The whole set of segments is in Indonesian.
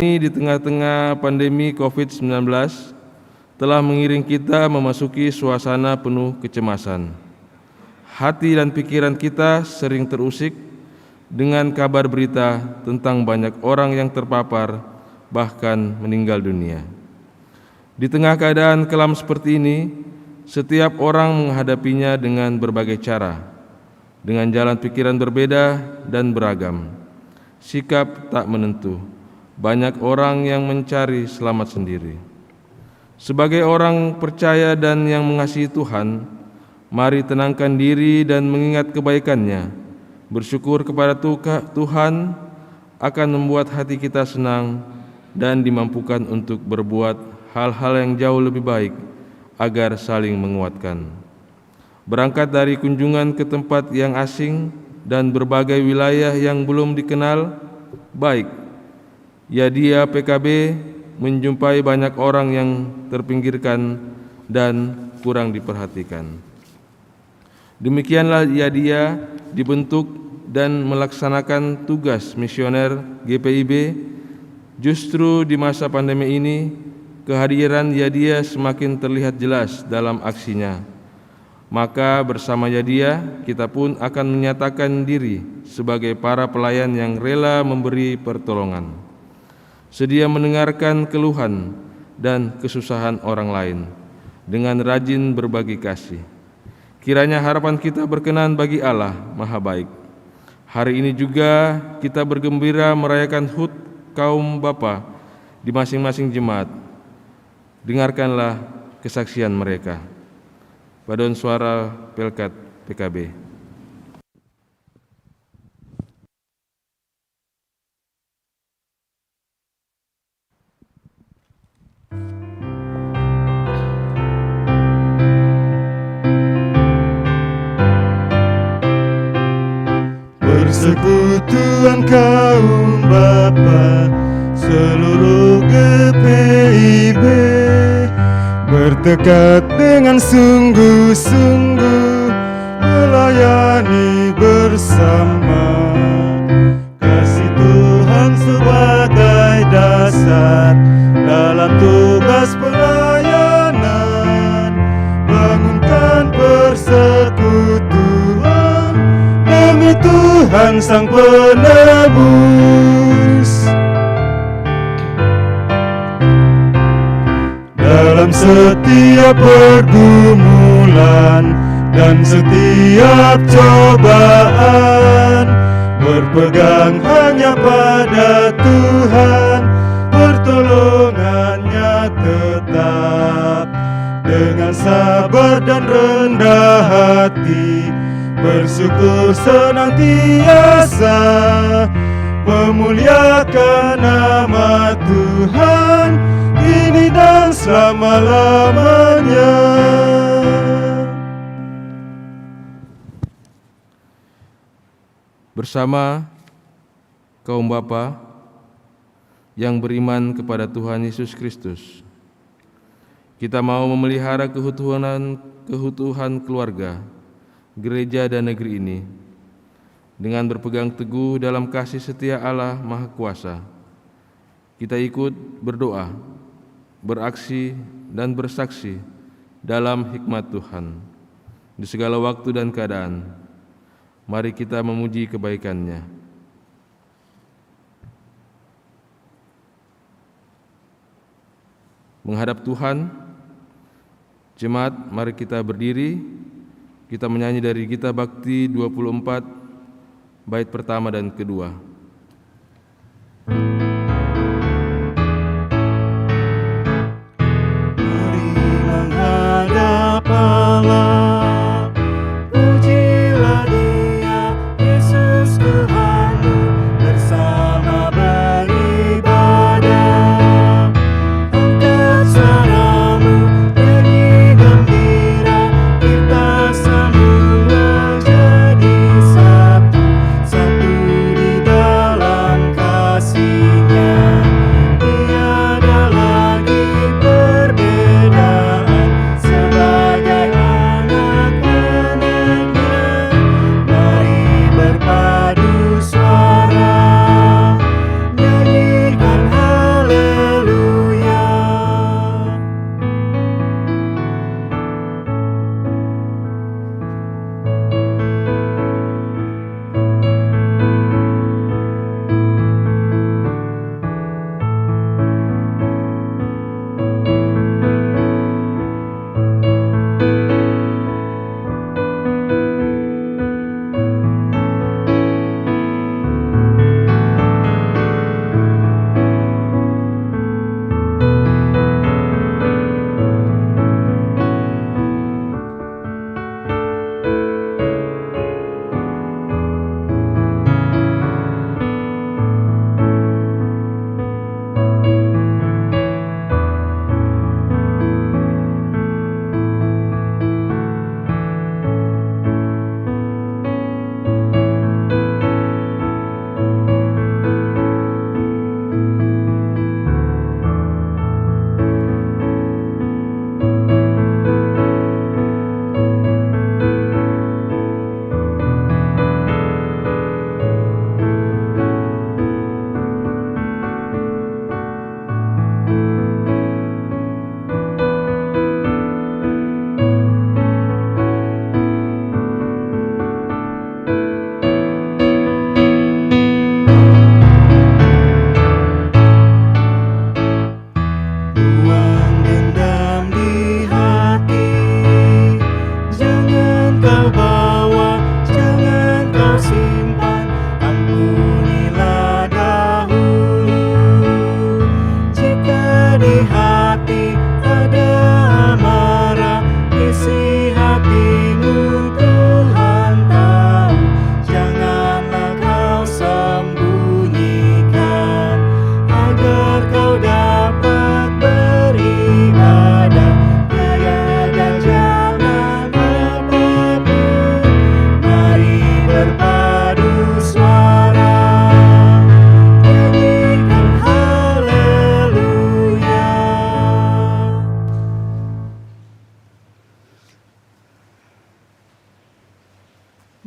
ini di tengah-tengah pandemi COVID-19 telah mengiring kita memasuki suasana penuh kecemasan. Hati dan pikiran kita sering terusik dengan kabar berita tentang banyak orang yang terpapar, bahkan meninggal dunia. Di tengah keadaan kelam seperti ini, setiap orang menghadapinya dengan berbagai cara, dengan jalan pikiran berbeda dan beragam. Sikap tak menentu. Banyak orang yang mencari selamat sendiri. Sebagai orang percaya dan yang mengasihi Tuhan, mari tenangkan diri dan mengingat kebaikan-Nya. Bersyukur kepada Tuhan akan membuat hati kita senang dan dimampukan untuk berbuat hal-hal yang jauh lebih baik agar saling menguatkan. Berangkat dari kunjungan ke tempat yang asing dan berbagai wilayah yang belum dikenal, baik Yadia PKB menjumpai banyak orang yang terpinggirkan dan kurang diperhatikan. Demikianlah Yadia dibentuk dan melaksanakan tugas misioner GPIB. Justru di masa pandemi ini, kehadiran Yadia semakin terlihat jelas dalam aksinya. Maka bersama Yadia, kita pun akan menyatakan diri sebagai para pelayan yang rela memberi pertolongan, sedia mendengarkan keluhan dan kesusahan orang lain, dengan rajin berbagi kasih. Kiranya harapan kita berkenan bagi Allah Maha Baik. Hari ini juga kita bergembira merayakan HUT kaum bapa di masing-masing jemaat. Dengarkanlah kesaksian mereka. Paduan Suara Pelkat PKB. Persekutuan kaum bapa seluruh GPIB bertekad dengan sungguh-sungguh melayani bersama. Kasih Tuhan sebagai dasar dalam tugas pelayanan, bangunkan persekutuan demi Tuhan Sang Penebus. Dalam setiap pergumulan dan setiap cobaan, berpegang hanya pada Tuhan, pertolongannya tetap. Dengan sabar dan rendah hati, bersyukur senantiasa, memuliakan nama Tuhan kini dan selama-lamanya. Bersama kaum bapa yang beriman kepada Tuhan Yesus Kristus, kita mau memelihara keutuhan keluarga, gereja dan negeri ini dengan berpegang teguh dalam kasih setia Allah Maha Kuasa. Kita ikut berdoa, beraksi dan bersaksi dalam hikmat Tuhan di segala waktu dan keadaan. Mari kita memuji kebaikan-Nya. Menghadap Tuhan, jemaat, mari kita berdiri. Kita menyanyi dari Gita Bakti 24, bait pertama dan kedua. Mari menghadap Allah, pujilah Dia, Yesus Tuhanmu, bersama beribadah. Angkat suaramu, nyanyi gembira, kita semua jadi satu, satu di dalam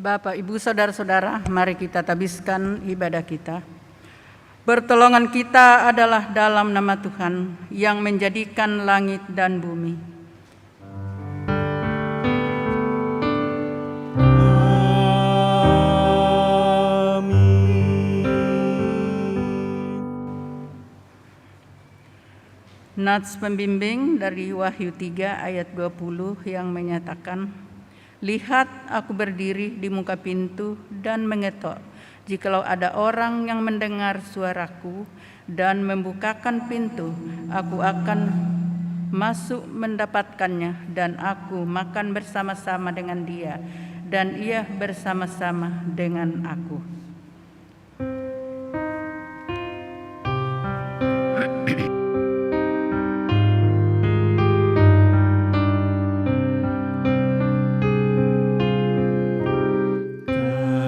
Bapak, Ibu, Saudara-saudara, mari kita tabiskan ibadah kita. Pertolongan kita adalah dalam nama Tuhan yang menjadikan langit dan bumi. Nats pembimbing dari Wahyu 3 ayat 20 yang menyatakan, "Lihat, aku berdiri di muka pintu dan mengetok. Jikalau ada orang yang mendengar suaraku dan membukakan pintu, aku akan masuk mendapatkannya dan aku makan bersama-sama dengan dia dan ia bersama-sama dengan aku."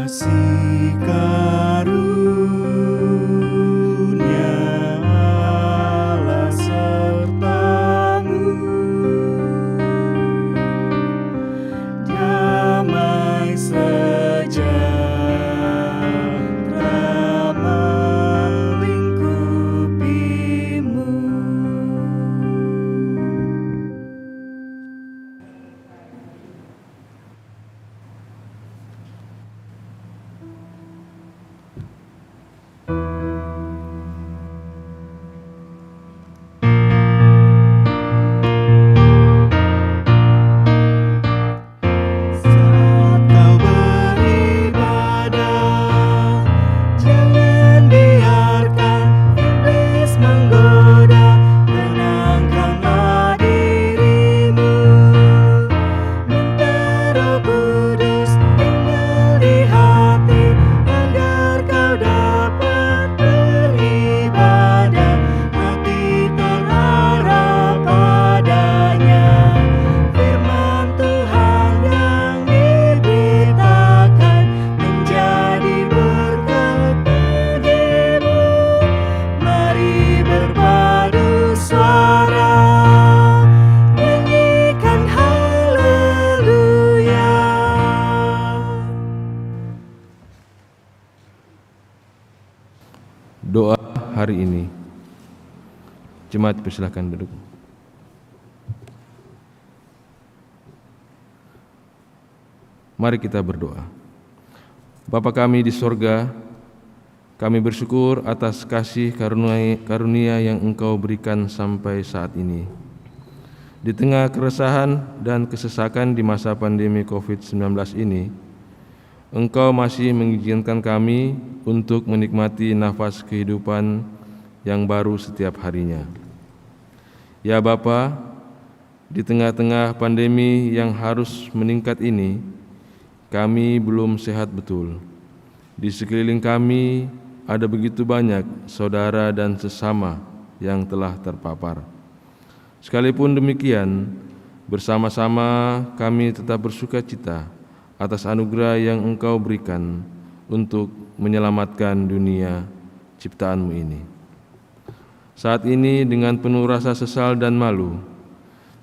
Kasih karunia Allah serta-Mu, damai sejahtera melingkupi-Mu. Saat kau beribadah, jangan biarkan iblis menggoda. Tenangkanlah dirimu, minta Roh Kudus tinggal di hati, agar kau dapat beribadah. Hati terarah padanya, firman Tuhan yang diberitakan menjadi berkat bagimu. Mari berpadu suara, nyanyikan haleluya. Doa hari ini. Jemaat persilahkan duduk. Mari kita berdoa. Bapa kami di sorga, kami bersyukur atas kasih karunia yang Engkau berikan sampai saat ini. Di tengah keresahan dan kesesakan di masa pandemi COVID-19 ini, Engkau masih mengizinkan kami untuk menikmati nafas kehidupan yang baru setiap harinya. Ya Bapa, di tengah-tengah pandemi yang harus meningkat ini, kami belum sehat betul. Di sekeliling kami ada begitu banyak saudara dan sesama yang telah terpapar. Sekalipun demikian, bersama-sama kami tetap bersuka cita atas anugerah yang Engkau berikan untuk menyelamatkan dunia ciptaan-Mu ini. Saat ini dengan penuh rasa sesal dan malu,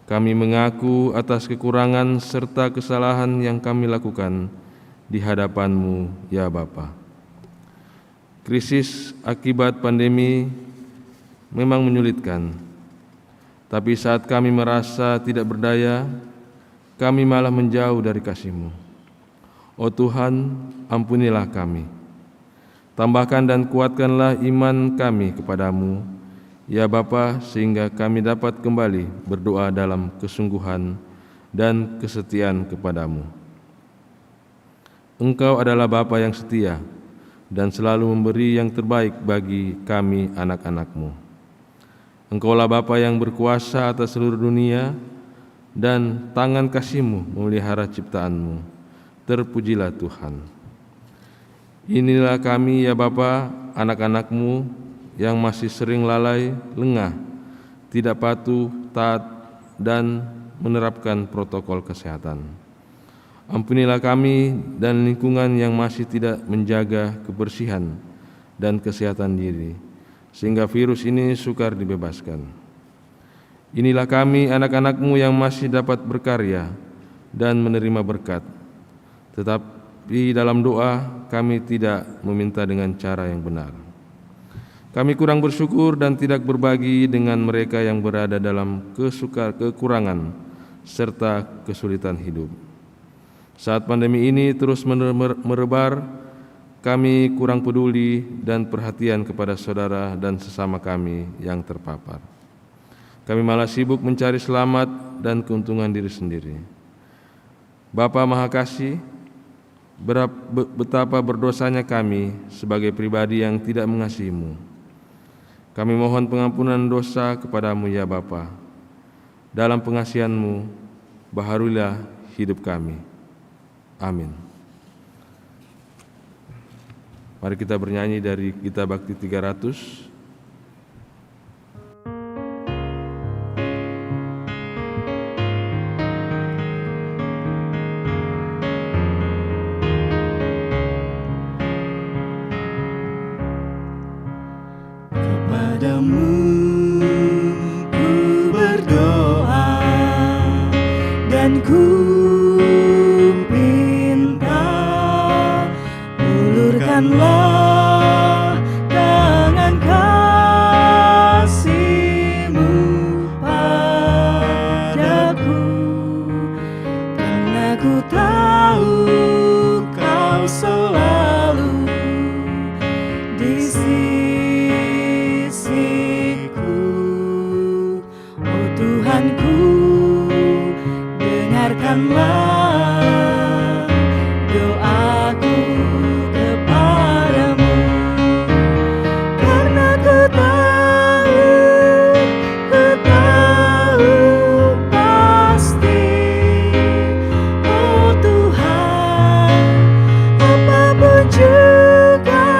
kami mengaku atas kekurangan serta kesalahan yang kami lakukan di hadapan-Mu, ya Bapa. Krisis akibat pandemi memang menyulitkan, tapi saat kami merasa tidak berdaya, kami malah menjauh dari kasih-Mu. Oh Tuhan, ampunilah kami. Tambahkan dan kuatkanlah iman kami kepadamu, ya Bapa, sehingga kami dapat kembali berdoa dalam kesungguhan dan kesetiaan kepadamu. Engkau adalah Bapa yang setia dan selalu memberi yang terbaik bagi kami anak-anak-Mu. Engkaulah Bapa yang berkuasa atas seluruh dunia dan tangan kasih-Mu memelihara ciptaan-Mu. Terpujilah Tuhan. Inilah kami, ya Bapa, anak-anak-Mu yang masih sering lalai, lengah, tidak patuh, taat, dan menerapkan protokol kesehatan. Ampunilah kami dan lingkungan yang masih tidak menjaga kebersihan dan kesehatan diri, sehingga virus ini sukar dibebaskan. Inilah kami anak-anak-Mu yang masih dapat berkarya dan menerima berkat. Tapi dalam doa kami tidak meminta dengan cara yang benar. Kami kurang bersyukur dan tidak berbagi dengan mereka yang berada dalam kekurangan serta kesulitan hidup. Saat pandemi ini terus merebar, kami kurang peduli dan perhatian kepada saudara dan sesama kami yang terpapar. Kami malah sibuk mencari selamat dan keuntungan diri sendiri. Bapa Maha Kasih, betapa berdosanya kami sebagai pribadi yang tidak mengasihi-Mu. Kami mohon pengampunan dosa kepadamu ya Bapa. Dalam pengasihan-Mu, baharulilah hidup kami. Amin. Mari kita bernyanyi dari Gita Bakti 300. Kepadamu ku berdoa dan ku minta, ulurkanlah tangan kasih-Mu padaku, karena ku tahu Kau selalu di sisiku. Oh Tuhanku, dengarkanlah doaku kepadamu, karena ku tahu pasti, oh Tuhan, apapun juga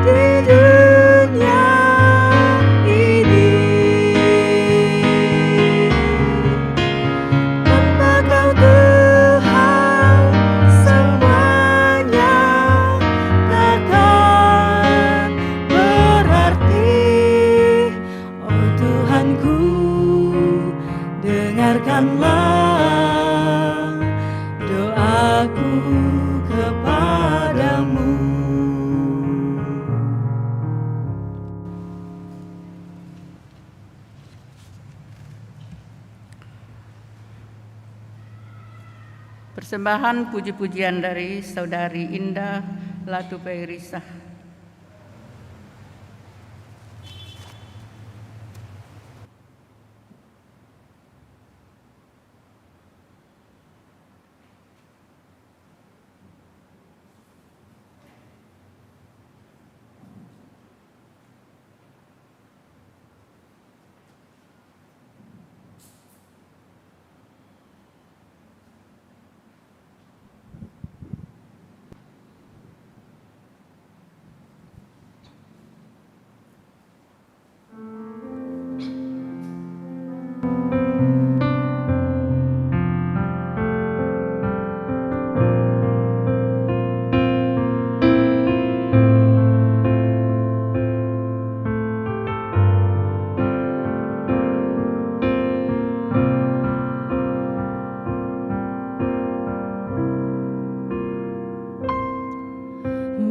di dunia ini, tanpa Kau Tuhan semuanya takkan berarti. Oh Tuhanku, dengarkanlah doaku kepadamu. Persembahan puji-pujian dari Saudari Indah Latupairisa.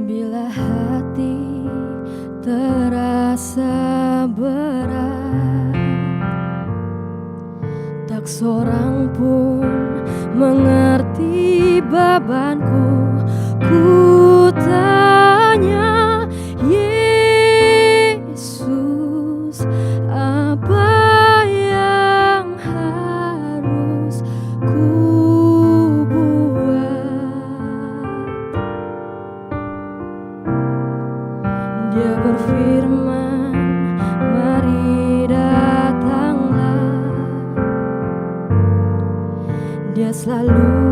Bila hati terasa berat, tak seorang pun mengerti bebanku. Ku tanya Yesus, apa yang harus ku Dia berfirman, mari datanglah. Dia selalu